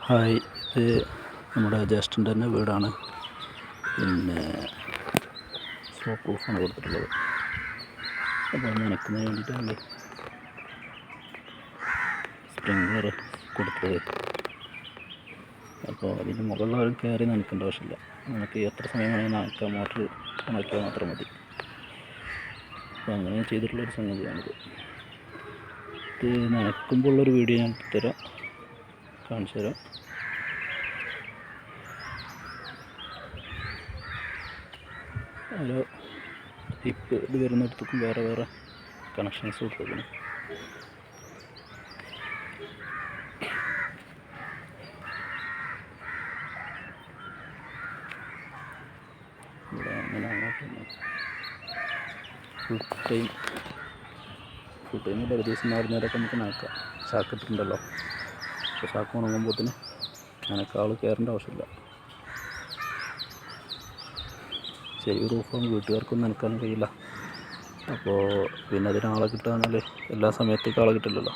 Hi, ഇത് നമ്മുടെ ജ്യേഷ്ഠൻ്റെ തന്നെ വീടാണ്. പിന്നെ സ്മോക്ക് പ്രൂഫാണ് കൊടുത്തിട്ടുള്ളത്. അപ്പോൾ നനയ്ക്കുന്നതിന് വേണ്ടിയിട്ടാണ് സ്പ്രിങ്ക്ലർ കൊടുത്തത്. അപ്പോൾ അതിൻ്റെ മുകളിൽ കയറി നനയ്ക്കേണ്ട ആവശ്യമില്ല. നമുക്ക് എത്ര സമയം വേണമെങ്കിൽ നനയ്ക്കാം, മോട്ടർ ഓണാക്കിയാൽ മാത്രം മതി. അപ്പോൾ അങ്ങനെ ചെയ്തിട്ടുള്ളൊരു സംഗതിയാണിത്. ഇത് നനയ്ക്കുമ്പോൾ ഉള്ളൊരു വീഡിയോ ഞാൻ തരാം, കാണിച്ചു തരാം. ഓരോ ടിപ്പ് ഇത് വരുന്നിടത്തേക്കും വേറെ വേറെ കണക്ഷൻസ് കൊടുത്തേക്കണം. ഇവിടെ അങ്ങനെ അങ്ങോട്ട് ഫുൾ ടൈം ഒരു ദിവസം മാറുന്നവരൊക്കെ നമുക്ക് നനക്കാം. ചാക്കിട്ടുണ്ടല്ലോ, പക്ഷെ ചാക്ക് ഉണങ്ങുമ്പോഴത്തേന് നനക്കാൾ കയറേണ്ട ആവശ്യമില്ല. ചെറിയ റൂഫാണ്, വീട്ടുകാർക്കൊന്നും നനക്കാനും കഴിയില്ല. അപ്പോൾ പിന്നെ അതിനാളെ കിട്ടുകയെന്നാൽ എല്ലാ സമയത്തേക്കും ആളെ കിട്ടില്ലല്ലോ.